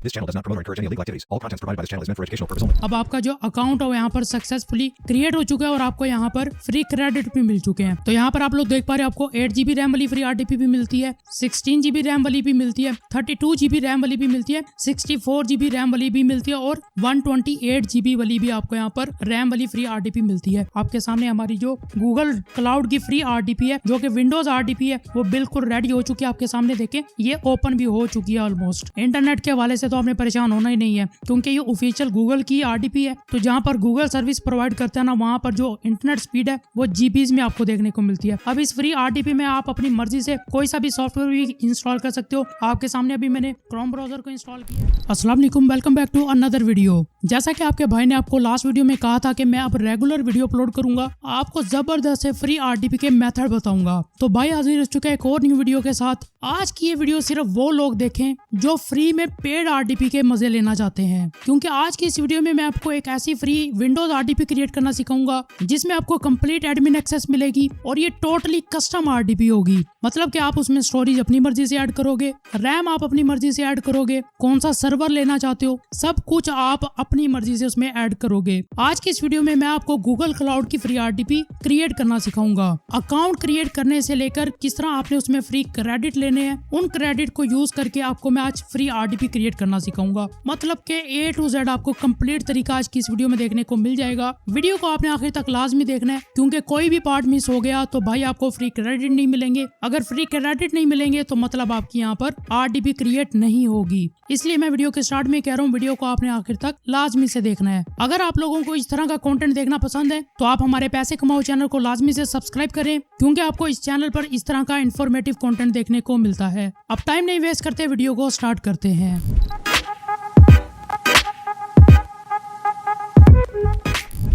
This channel does not promote or encourage any illegal activities. All contents provided by this channel is meant for educational purposes only. अब आपका जो account है यहाँ पर successfully create हो चुका है और आपको यहाँ पर फ्री क्रेडिट भी मिल चुके हैं। तो यहाँ पर आप लोग देख पा रहे हैं आपको 8 GB रैम वाली फ्री RDP भी मिलती है, 16 GB रैम वाली भी मिलती है, 32 GB रैम वाली भी मिलती है, 64 GB रैम वाली भी मिलती है और 128 GB वाली भी आपको यहाँ पर रैम वाली फ्री RDP मिलती है। आपके सामने हमारी जो गूगल क्लाउड की फ्री RDP है जो कि विंडोज RDP है वो बिल्कुल रेडी हो चुकी है। आपके सामने देखें ये ओपन भी हो चुकी है ऑलमोस्ट। इंटरनेट के हवाले से तो आपने परेशान होना ही नहीं है क्योंकि ये ऑफिशियल गूगल की RDP है। तो जहाँ पर गूगल सर्विस प्रोवाइड करता है ना वहाँ पर जो इंटरनेट स्पीड है वो GBs में आपको देखने को मिलती है। अब इस फ्री RDP में आप अपनी मर्जी से कोई सा भी सॉफ्टवेयर भी इंस्टॉल कर सकते हो। आपके सामने अभी मैंने क्रोम ब्राउजर को इंस्टॉल किया है। अस्सलाम वालेकुम, welcome back to another video. जैसा कि आपके भाई ने आपको लास्ट वीडियो में कहा था कि मैं अब रेगुलर वीडियो अपलोड करूंगा, आपको जबरदस्त से फ्री RDP के मेथड बताऊंगा। तो भाई हाजिर हो चुका है एक और न्यू वीडियो के साथ। आज की ये वीडियो सिर्फ वो लोग देखें जो फ्री में पेड RDP के मजे लेना चाहते हैं, क्योंकि आज की इस वीडियो में मैं आपको एक ऐसी फ्री विंडोज RDP क्रिएट करना सिखाऊंगा जिसमें आपको कंप्लीट एडमिन एक्सेस मिलेगी और ये टोटली कस्टम RDP होगी। मतलब कि आप उसमें स्टोरेज अपनी मर्जी से ऐड करोगे, रैम आप अपनी मर्जी से ऐड करोगे, कौन सा सर्वर लेना चाहते हो सब कुछ आप अपनी मर्जी से उसमें ऐड करोगे। आज की इस वीडियो में मैं आपको गूगल क्लाउड की फ्री RDP क्रिएट करना सिखाऊंगा। अकाउंट क्रिएट करने से लेकर किस तरह आपने उसमें फ्री क्रेडिट लेने हैं, उन क्रेडिट को यूज करके आपको मैं आज फ्री RDP क्रिएट करना सिखाऊंगा। मतलब के A to Z आपको कंप्लीट तरीका आज की इस वीडियो में देखने को मिल जाएगा। वीडियो को आपने आखिर तक लाजमी देखना है क्योंकि कोई भी पार्ट मिस हो गया तो भाई आपको फ्री क्रेडिट नहीं मिलेंगे। अगर फ्री क्रेडिट नहीं मिलेंगे तो मतलब आपकी यहाँ पर RDP क्रिएट नहीं होगी। इसलिए मैं वीडियो के स्टार्ट में कह रहा हूँ वीडियो को आपने आखिर तक लाजमी से देखना है। अगर आप लोगों को इस तरह का कंटेंट देखना पसंद है तो आप हमारे पैसे कमाओ चैनल को लाजमी से सब्सक्राइब करें क्योंकि आपको इस चैनल पर इस तरह का इंफॉर्मेटिव कंटेंट देखने को मिलता है। अब टाइम नहीं वेस्ट करते, वीडियो को स्टार्ट करते हैं।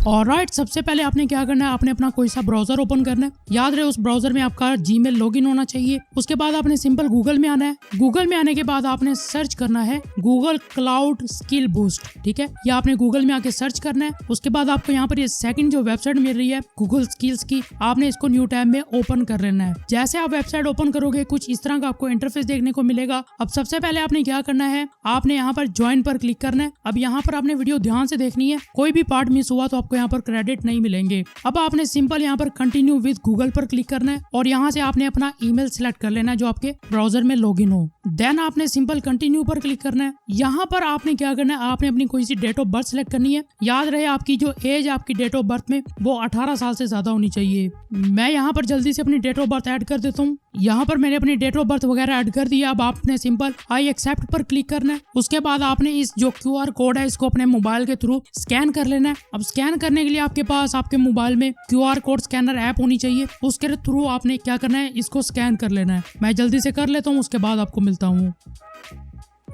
ऑलराइट, सबसे पहले आपने क्या करना है, आपने अपना कोई सा ब्राउजर ओपन करना है। याद रहे उस ब्राउजर में आपका जीमेल लॉगिन होना चाहिए। उसके बाद आपने सिंपल गूगल में आना है। गूगल में आने के बाद आपने सर्च करना है गूगल क्लाउड स्किल बूस्ट। ठीक है, या आपने गूगल में आके सर्च करना है। उसके बाद आपको यहाँ पर ये सेकंड जो वेबसाइट मिल रही है गूगल स्किल्स की, आपने इसको न्यू टैब में ओपन कर लेना है। जैसे आप वेबसाइट ओपन करोगे कुछ इस तरह का आपको इंटरफेस देखने को मिलेगा। अब सबसे पहले आपने क्या करना है, आपने यहाँ पर ज्वाइन पर क्लिक करना है। अब यहाँ पर आपने वीडियो ध्यान से देखनी है, कोई भी पार्ट मिस हुआ तो यहाँ पर क्रेडिट नहीं मिलेंगे। अब आपने सिंपल यहाँ पर कंटिन्यू विद गूगल पर क्लिक करना है और यहाँ से आपने अपना ईमेल सिलेक्ट कर लेना है जो आपके ब्राउजर में लॉगिन हो। देन आपने सिंपल कंटिन्यू पर क्लिक करना है। यहाँ पर आपने क्या करना है, आपने अपनी कोई सी डेट ऑफ बर्थ सिलेक्ट करनी है। याद रहे आपकी जो एज आपकी डेट ऑफ बर्थ में वो 18 साल से ज्यादा होनी चाहिए। मैं यहाँ पर जल्दी से अपनी डेट ऑफ बर्थ ऐड कर देता हूँ। यहाँ पर मैंने अपनी डेट ऑफ बर्थ वगैरह ऐड कर दिया। अब आपने सिंपल आई एक्सेप्ट पर क्लिक करना है। उसके बाद आपने इस जो QR कोड है इसको अपने मोबाइल के थ्रू स्कैन कर लेना है। अब स्कैन करने के लिए आपके पास आपके मोबाइल में QR कोड स्कैनर ऐप होनी चाहिए। उसके थ्रू आपने क्या करना है, इसको स्कैन कर लेना है। मैं जल्दी से कर लेता हूँ, उसके बाद आपको मिलता हूँ।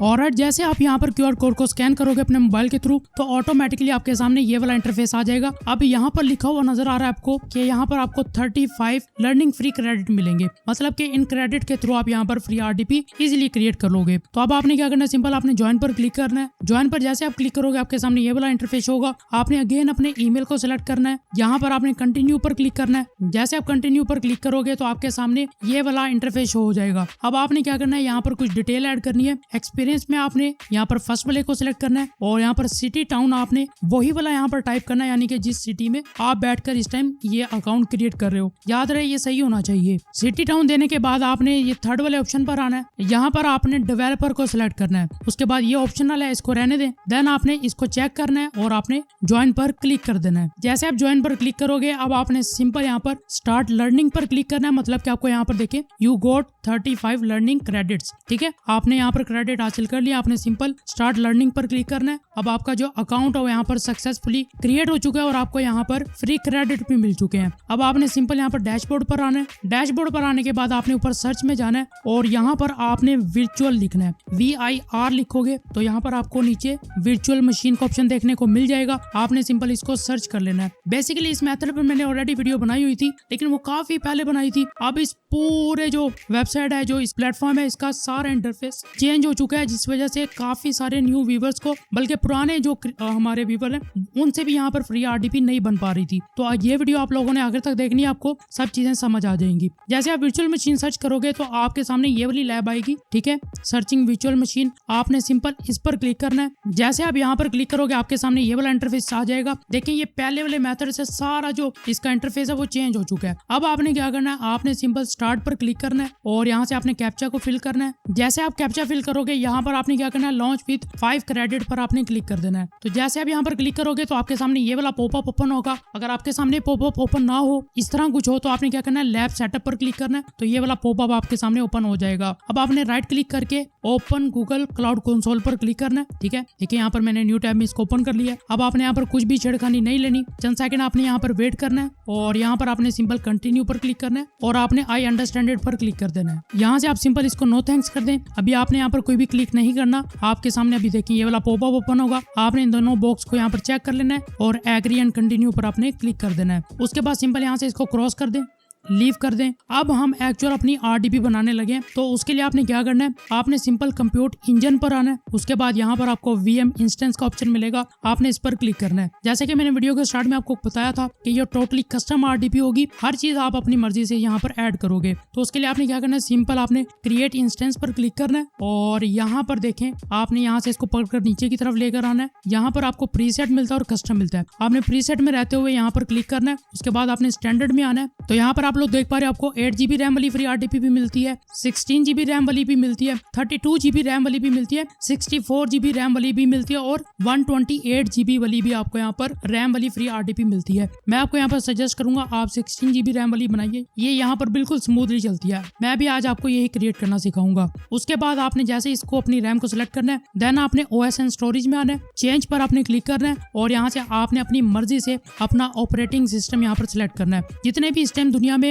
और जैसे आप यहाँ पर QR कोड को स्कैन करोगे अपने मोबाइल के थ्रू तो ऑटोमेटिकली आपके सामने ये वाला इंटरफेस आ जाएगा। अब यहाँ पर लिखा हुआ नजर आ रहा है आपको कि यहाँ पर आपको 35 लर्निंग फ्री क्रेडिट मिलेंगे। मतलब कि इन क्रेडिट के थ्रू आप यहाँ पर फ्री RDP इजीली क्रिएट कर लोगे। तो अब आपने क्या करना है, सिंपल आपने ज्वाइन पर क्लिक करना है। ज्वाइन पर जैसे आप क्लिक करोगे आपके सामने ये वाला इंटरफेस होगा। आपने अगेन अपने ईमेल को सिलेक्ट करना है। यहाँ पर आपने कंटिन्यू पर क्लिक करना है। जैसे आप कंटिन्यू पर क्लिक करोगे तो आपके सामने ये वाला इंटरफेस हो जाएगा। अब आपने क्या करना है, यहाँ पर कुछ डिटेल ऐड करनी है। एक्सपीरियंस में आपने यहाँ पर फर्स्ट वाले को सिलेक्ट करना है और यहाँ पर सिटी टाउन आपने वही वाला यहाँ पर टाइप करना है, यानी कि जिस सिटी में आप बैठकर इस टाइम ये अकाउंट क्रिएट कर रहे हो। याद रहे ये सही होना चाहिए। सिटी टाउन देने के बाद आपने ये थर्ड वाले ऑप्शन पर आना है। यहाँ पर आपने डेवलपर को सिलेक्ट करना है। उसके बाद ये ऑप्शनल है, इसको रहने दें। देन आपने इसको चेक करना है और आपने ज्वाइन पर क्लिक कर देना है। जैसे आप ज्वाइन पर क्लिक करोगे अब आपने सिंपल यहाँ पर स्टार्ट लर्निंग पर क्लिक करना है। मतलब कि आपको यहाँ पर देखिए यू गोट 35 लर्निंग क्रेडिट्स। ठीक है, आपने यहाँ पर क्रेडिट हासिल कर लिया। आपने सिंपल स्टार्ट लर्निंग पर क्लिक करना है। अब आपका जो अकाउंट है वो यहाँ पर सक्सेसफुली क्रिएट हो चुका है और आपको यहाँ पर फ्री क्रेडिट भी मिल चुके हैं। अब आपने सिंपल यहाँ पर डैशबोर्ड पर आना है। डैशबोर्ड पर आने के बाद आपने ऊपर सर्च में जाना है और यहाँ पर आपने वर्चुअल लिखना है। VIR लिखोगे तो यहाँ पर आपको नीचे वर्चुअल मशीन का ऑप्शन देखने को मिल जाएगा। आपने सिंपल इसको सर्च कर लेना है। बेसिकली इस मेथड पर मैंने ऑलरेडी वीडियो बनाई हुई थी लेकिन वो काफी पहले बनाई थी। अब इस पूरे जो वेबसाइट है, जो इस प्लेटफॉर्म है, इसका सारा इंटरफेस चेंज हो चुका है। जिस वजह से काफी सारे न्यू व्यूवर्स को, बल्कि पुराने जो हमारे व्यूवर हैं उनसे भी यहाँ पर फ्री RDP नहीं बन पा रही थी। तो ये वीडियो आप लोगों ने आखिर तक देखनी है, आपको सब चीजें समझ आ जाएंगी। जैसे आप वर्चुअल मशीन सर्च करोगे तो आपके सामने ये वाली लैब आएगी, ठीक है, सर्चिंग वर्चुअल मशीन। आपने सिंपल इस पर क्लिक करना है। जैसे आप यहाँ पर क्लिक करोगे आपके सामने ये वाला इंटरफेस आ जाएगा। देखिए ये पहले वाले मेथड से सारा जो इसका इंटरफेस है वो चेंज हो चुका है। अब आपने क्या करना है, आपने सिंपल स्टार्ट पर क्लिक करना है और यहाँ से आपने कैप्चा को फिल करना है। जैसे आप कैप्चा फिल करोगे यहाँ पर आपने क्या करना है, लॉन्च विद 5 क्रेडिट पर आपने क्लिक कर देना है। तो जैसे आप यहाँ पर क्लिक करोगे तो आपके सामने ये वाला पॉपअप ओपन होगा। अगर आपके सामने पॉपअप ओपन ना हो, इस तरह कुछ हो, तो आपने क्या करना है, लैब सेटअप पर क्लिक करना है। तो ये वाला पॉपअप आपके सामने ओपन हो जाएगा। अब आपने राइट क्लिक करके ओपन गूगल क्लाउड कंसोल पर क्लिक करना है, ठीक है। देखिए यहाँ पर मैंने न्यू टैब में इसको ओपन कर लिया है। अब आपने यहाँ पर कुछ भी छेड़खानी नहीं लेनी, चंद सेकंड आपने यहाँ पर वेट करना है और यहाँ पर आपने सिंपल कंटिन्यू पर क्लिक करना है और आपने आई अंडरस्टैंड इट पर क्लिक कर देना है। यहाँ से आप सिंपल इसको नो थैंक्स कर दें। अभी आपने यहाँ पर कोई भी क्लिक नहीं करना। आपके सामने अभी देखिए ये वाला पॉपअप ओपन होगा। आपने इन दोनों बॉक्स को यहाँ पर चेक कर लेना है और एग्री एंड कंटिन्यू पर आपने क्लिक कर देना है। उसके बाद सिंपल यहाँ से इसको क्रॉस कर दें, लीव कर दें। अब हम एक्चुअल अपनी RDP बनाने लगे हैं। तो उसके लिए आपने क्या करना है, आपने सिंपल कंप्यूट इंजन पर आना है। उसके बाद यहाँ पर आपको VM इंस्टेंस का ऑप्शन मिलेगा, आपने इस पर क्लिक करना है। जैसे कि मैंने वीडियो के स्टार्ट में आपको बताया था कि ये टोटली कस्टम RDP होगी, हर चीज आप अपनी मर्जी से यहाँ पर ऐड करोगे। तो उसके लिए आपने क्या करना है, सिंपल आपने क्रिएट इंस्टेंस पर क्लिक करना है और यहाँ पर देखें आपने यहाँ से इसको पकड़कर नीचे की तरफ लेकर आना है। यहाँ पर आपको प्रीसेट मिलता है और कस्टम मिलता है। आपने प्रीसेट में रहते हुए यहाँ पर क्लिक करना है। उसके बाद आपने स्टैंडर्ड में आना है। तो यहाँ पर आप लोग देख पा रहे हैं आपको 8 GB रैम वाली फ्री RDP भी मिलती है, 16 GB रैम वाली भी मिलती है, 32 GB रैम वाली भी मिलती है, 64 GB रैम वाली भी मिलती है और 128 GB वाली भी आपको यहाँ पर रैम वाली फ्री RDP मिलती है। मैं आपको यहाँ पर सजेस्ट करूंगा आप 16 GB रैम वाली बनाइए, ये यहाँ पर बिल्कुल स्मूथली चलती है। मैं भी आज आपको यही क्रिएट करना सिखाऊंगा। उसके बाद आपने जैसे इसको अपनी रैम को सिलेक्ट करना है, देन आपने OS एंड स्टोरेज में आना है, चेंज पर आपने क्लिक करना है और यहाँ से आपने अपनी मर्जी से अपना ऑपरेटिंग सिस्टम यहाँ पर सिलेक्ट करना है। जितने भी इस टाइम दुनिया में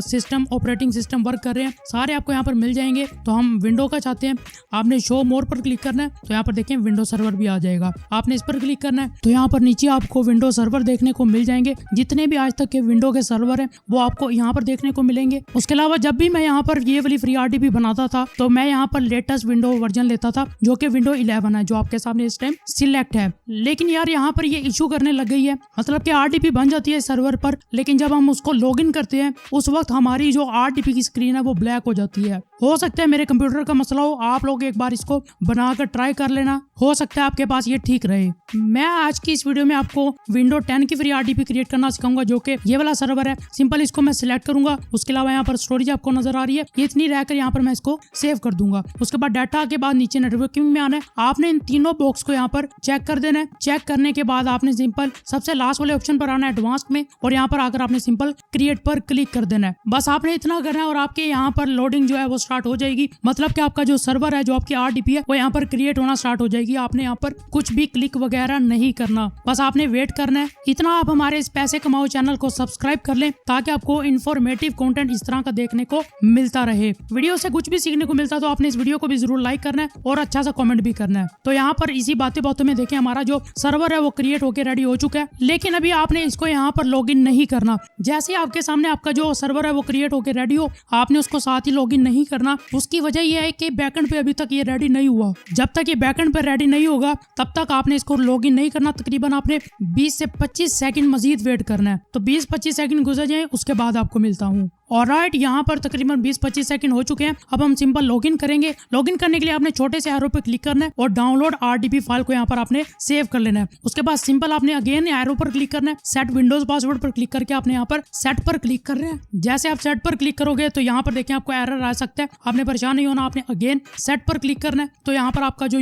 सिस्टम ऑपरेटिंग सिस्टम वर्क कर रहे हैं सारे आपको यहाँ पर मिल जाएंगे। तो हम विंडो का चाहते हैं, आपने शो मोर पर क्लिक करना है। तो यहाँ पर देखें विंडो सर्वर भी आ जाएगा, आपने इस पर क्लिक करना है। तो यहाँ पर नीचे आपको विंडो सर्वर देखने को मिल जाएंगे। जितने भी आज तक के विंडो के सर्वर हैं वो आपको यहाँ पर देखने को मिलेंगे। उसके अलावा जब भी मैं यहाँ पर ये वाली फ्री RDP बनाता था तो मैं यहाँ पर लेटेस्ट विंडो वर्जन लेता था जो कि विंडो 11 है, जो आपके सामने इस टाइम सिलेक्ट है। लेकिन यार यहाँ पर ये इशू करने लग गई है, मतलब कि RDP बन जाती है सर्वर पर, लेकिन जब हम उसको लॉगिन करते हैं उस वक्त हमारी जो RDP की स्क्रीन है वो ब्लैक हो जाती है। हो सकता है मेरे कंप्यूटर का मसला हो, आप लोग एक बार इसको बनाकर ट्राई कर लेना, हो सकता है आपके पास ये ठीक रहे। मैं आज की इस वीडियो में आपको विंडो 10 की फ्री RDP क्रिएट करना सिखाऊंगा, जो कि ये वाला सर्वर है। सिंपल इसको मैं सिलेक्ट करूंगा। उसके अलावा यहाँ पर स्टोरेज आपको नजर आ रही है, ये इतनी रहकर यहाँ पर मैं इसको सेव कर दूंगा। उसके बाद डाटा के बाद नीचे नेटवर्किंग में आना है। आपने इन तीनों बॉक्स को यहाँ पर चेक कर देना है। चेक करने के बाद आपने सिंपल सबसे लास्ट वाले ऑप्शन पर आना है एडवांस में और यहाँ पर आकर आपने सिंपल क्रिएट पर क्लिक कर देना है। बस आपने इतना करना है और आपके यहाँ पर लोडिंग जो है वो स्टार्ट हो जाएगी। मतलब कि आपका जो सर्वर है, जो आपकी RDP है, वो यहाँ पर क्रिएट होना स्टार्ट हो जाएगी। आपने यहाँ पर कुछ भी क्लिक वगैरह नहीं करना, बस आपने वेट करना है। इतना आप हमारे इस पैसे कमाओ चैनल को सब्सक्राइब कर लें ताकि आपको इन्फॉर्मेटिव कंटेंट इस तरह का देखने को मिलता रहे। वीडियो से कुछ भी सीखने को मिलता तो आपने इस वीडियो को भी जरूर लाइक करना है और अच्छा सा कमेंट भी करना है। तो यहाँ पर इसी बातों में देखें हमारा जो सर्वर है वो क्रिएट होकर रेडी हो चुका है, लेकिन अभी आपने इसको यहाँ पर लॉगिन नहीं करना। जैसे आपके सामने आपका जो सर्वर है वो क्रिएट होकर रेडी हो, आपने उसको साथ ही लॉगिन नहीं करना। उसकी वजह यह है कि बैकएंड पे अभी तक ये रेडी नहीं हुआ। जब तक ये बैकएंड पे रेडी नहीं होगा तब तक आपने इसको लॉगिन नहीं करना। तकरीबन आपने 20 से 25 सेकंड मजीद वेट करना है। तो 20-25 सेकंड गुजर जाए उसके बाद आपको मिलता हूँ। ऑलराइट, यहाँ पर तकरीबन 20-25 सेकंड हो चुके हैं। अब हम सिंपल लॉगिन करेंगे। लॉगिन करने के लिए आपने छोटे से एरो पे क्लिक करना है और डाउनलोड RDP फाइल को यहाँ पर आपने सेव कर लेना है। उसके बाद सिंपल आपने अगेन एरो पर क्लिक करना है। सेट विंडोज पासवर्ड पर क्लिक करके आपने यहाँ पर सेट पर क्लिक कर रहे हैं। जैसे आप सेट पर क्लिक करोगे तो यहाँ पर देखें आपको एरर आ सकता है। आपने परेशान नहीं होना, आपने अगेन सेट पर क्लिक करना है। तो यहाँ पर आपका जो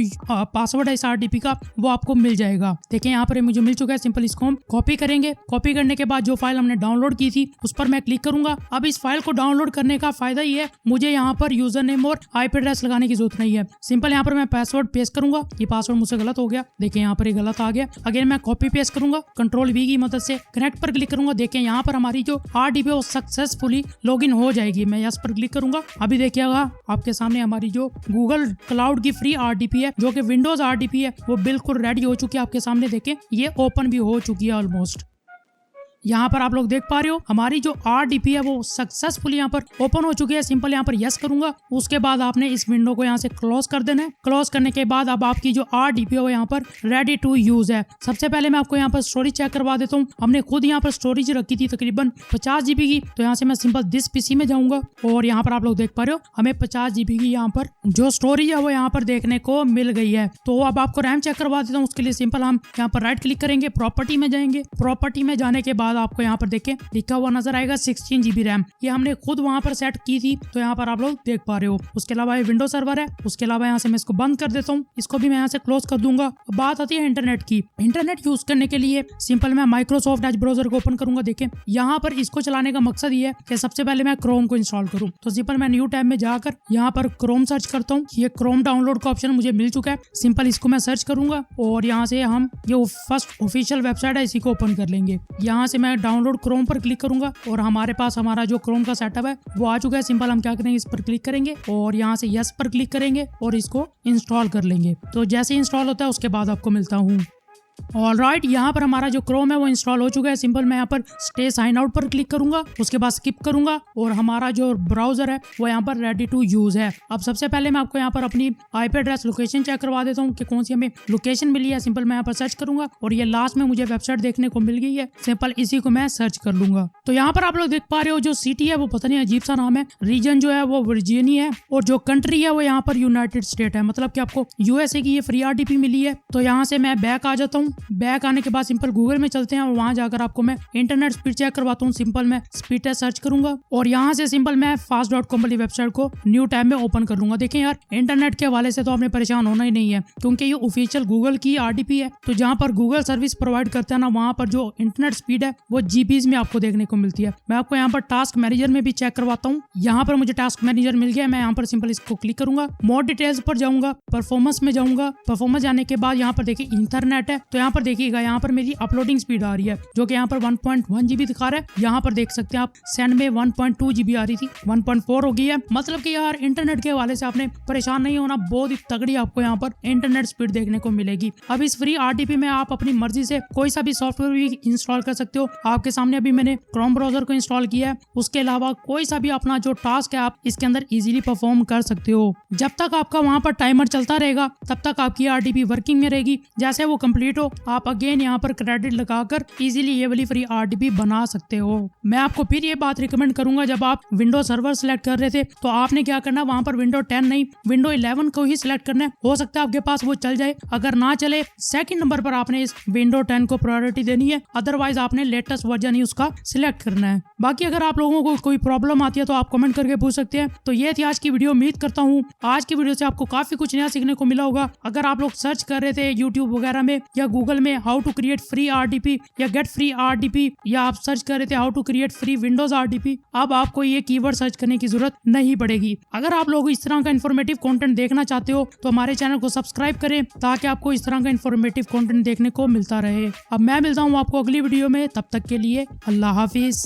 पासवर्ड है इस RDP का वो आपको मिल जाएगा। देखिए यहाँ पर मुझे मिल चुका है। सिंपल इसको हम कॉपी करेंगे। कॉपी करने के बाद जो फाइल हमने डाउनलोड की थी उस पर मैं क्लिक करूंगा। अब इस फाइल को डाउनलोड करने का फायदा ये है, मुझे यहाँ पर यूजर नेम और IP एड्रेस लगाने की जरूरत नहीं है। सिंपल यहाँ पर मैं पासवर्ड पेस्ट करूंगा। ये पासवर्ड मुझसे गलत हो गया, देखिए यहाँ पर ये गलत आ गया। अगेन मैं कॉपी पेस्ट करूंगा, कंट्रोल V की मदद से कनेक्ट पर क्लिक करूंगा। देखिए यहाँ पर हमारी जो RDP है वो सक्सेसफुली लॉगिन हो जाएगी। मैं यस पर क्लिक करूंगा। अभी देखिएगा आपके सामने हमारी जो गूगल क्लाउड की फ्री RDP है, जो कि विंडोज RDP है, वो बिल्कुल रेडी हो चुकी है। आपके सामने देखें ये ओपन भी हो चुकी है ऑलमोस्ट। यहाँ पर आप लोग देख पा रहे हो हमारी जो RDP है वो सक्सेसफुली यहाँ पर ओपन हो चुकी है। सिंपल यहाँ पर यस करूंगा, उसके बाद आपने इस विंडो को यहाँ से क्लोज कर देना है। क्लोज करने के बाद अब आपकी जो RDP है वो यहाँ पर रेडी टू यूज है। सबसे पहले मैं आपको यहाँ पर स्टोरेज चेक करवा देता हूँ। हमने खुद यहाँ पर स्टोरेज रखी थी तकरीबन 50 GB की, तो यहाँ से मैं सिंपल दिस PC में जाऊंगा और यहाँ पर आप लोग देख पा रहे हो हमें 50 GB की यहाँ पर जो स्टोरेज है वो यहाँ पर देखने को मिल गई है। तो अब आपको रैम चेक करवा देता हूँ। उसके लिए सिंपल हम यहाँ पर राइट क्लिक करेंगे, प्रॉपर्टी में जाएंगे। प्रॉपर्टी में जाने के बाद आपको यहाँ पर देखें लिखा हुआ नजर आएगा 16 GB रैम। ये हमने खुद वहां पर सेट की थी, तो यहाँ पर आप लोग देख पा रहे हो। उसके अलावा ये विंडो सर्वर है। उसके अलावा यहाँ से मैं इसको बंद कर देता हूँ, इसको भी मैं यहाँ से क्लोज कर दूंगा। बात आती है इंटरनेट की। इंटरनेट यूज करने के लिए सिंपल मैं माइक्रोसॉफ्ट एज ब्राउजर को ओपन करूंगा। देखें यहाँ पर इसको चलाने का मकसद ये है कि सबसे पहले मैं क्रोम को इंस्टॉल करूँ। तो सिंपल मैं न्यू टैब में जाकर यहाँ पर क्रोम सर्च करता हूँ। ये क्रोम डाउनलोड का ऑप्शन मुझे मिल चुका है। सिंपल इसको मैं सर्च करूंगा और यहाँ से हम ये फर्स्ट ऑफिशियल वेबसाइट है इसी को ओपन कर लेंगे। यहाँ से मैं डाउनलोड क्रोम पर क्लिक करूंगा और हमारे पास हमारा जो क्रोम का सेटअप है वो आ चुका है। सिंपल हम क्या करेंगे, इस पर क्लिक करेंगे और यहाँ से यस पर क्लिक करेंगे और इसको इंस्टॉल कर लेंगे। तो जैसे इंस्टॉल होता है उसके बाद आपको मिलता हूँ। ऑलराइट, यहाँ पर हमारा जो क्रोम है वो इंस्टॉल हो चुका है। सिंपल मैं यहाँ पर स्टे साइन आउट पर क्लिक करूंगा, उसके बाद स्किप करूंगा और हमारा जो ब्राउजर है वो यहाँ पर रेडी टू यूज है। अब सबसे पहले मैं आपको यहाँ पर अपनी IP एड्रेस लोकेशन चेक करवा देता हूँ कि कौन सी हमें लोकेशन मिली है। सिंपल मैं यहाँ पर सर्च करूंगा और ये लास्ट में मुझे वेबसाइट देखने को मिल गई है। सिंपल इसी को मैं सर्च कर लूंगा। तो यहाँ पर आप लोग देख पा रहे हो जो सिटी है वो पता नहीं अजीब सा नाम है, रीजन जो है वो वर्जीनिया है और जो कंट्री है वो यहाँ पर यूनाइटेड स्टेट है। मतलब कि आपको USA की ये फ्री RDP मिली है। तो यहाँ से मैं बैक आ जाता हूँ। बैक आने के बाद सिंपल गूगल में चलते हैं और वहां जाकर आपको मैं इंटरनेट स्पीड चेक करवाता हूँ। सिंपल मैं स्पीड टेस्ट सर्च करूंगा और यहाँ से सिंपल मैं fast.com वाली वेबसाइट को न्यू टैब में ओपन कर लूंगा। देखें यार, इंटरनेट के हवाले से तो आपने परेशान होना ही नहीं है क्योंकि ये ऑफिशियल गूगल की RDP है। तो जहाँ पर गूगल सर्विस प्रोवाइड करता है ना, वहाँ पर जो इंटरनेट स्पीड है वो GBs में आपको देखने को मिलती है। मैं आपको यहाँ पर टास्क मैनेजर में भी चेक करवाता हूँ। यहाँ पर मुझे टास्क मैनेजर मिल गया। मैं यहाँ पर सिंपल इसको क्लिक करूंगा, मोर डिटेल्स पर जाऊंगा, परफॉर्मेंस में जाऊंगा। परफॉर्मेंस जाने के बाद यहाँ पर देखिए इंटरनेट है। तो यहाँ पर देखिएगा यहाँ पर मेरी अपलोडिंग स्पीड आ रही है जो कि यहाँ पर 1.1 GB दिखा रहा है। यहाँ पर देख सकते हैं आप सेंड में 1.2 GB आ रही थी, 1.4 हो गई है। मतलब कि यार इंटरनेट के हवाले से आपने परेशान नहीं होना, बहुत ही तगड़ी आपको यहाँ पर इंटरनेट स्पीड देखने को मिलेगी। अब इस फ्री RDP में आप अपनी मर्जी से कोई सा भी सॉफ्टवेयर भी इंस्टॉल कर सकते हो। आपके सामने अभी मैंने क्रोम ब्राउजर को इंस्टॉल किया है। उसके अलावा कोई सा भी अपना जो टास्क है आप इसके अंदर इजीली परफॉर्म कर सकते हो। जब तक आपका वहां पर टाइमर चलता रहेगा तब तक आपकी RDP वर्किंग में रहेगी। जैसे वो कंप्लीट हो आप अगेन यहाँ पर क्रेडिट लगाकर इजीली ये वाली फ्री RDP बना सकते हो। मैं आपको फिर ये बात रिकमेंड करूंगा, जब आप विंडो सर्वर सिलेक्ट कर रहे थे तो आपने क्या करना, वहां पर विंडो 10 नहीं विंडो 11 को ही सिलेक्ट करना है। हो सकता है आपके पास वो चल जाए, अगर ना चले सेकंड नंबर पर आपने इस विंडो 10 को प्रायोरिटी देनी है, अदरवाइज आपने लेटेस्ट वर्जन ही उसका सिलेक्ट करना है। बाकी अगर आप लोगों को कोई प्रॉब्लम आती है तो आप कमेंट करके पूछ सकते हैं। तो ये थी आज की वीडियो। उम्मीद करता हूँ आज की वीडियो से आपको काफी कुछ नया सीखने को मिला होगा। अगर आप लोग सर्च कर रहे थे यूट्यूब वगैरह में या गूगल में how to create free RDP या गेट फ्री RDP, या आप सर्च कर रहे थे how to create free Windows RDP, अब आपको ये कीवर्ड सर्च करने की जरूरत नहीं पड़ेगी। अगर आप लोग इस तरह का इन्फॉर्मेटिव कंटेंट देखना चाहते हो तो हमारे चैनल को सब्सक्राइब करें ताकि आपको इस तरह का इन्फॉर्मेटिव कंटेंट देखने को मिलता रहे। अब मैं मिलता हूँ आपको अगली वीडियो में, तब तक के लिए अल्लाह हाफिज।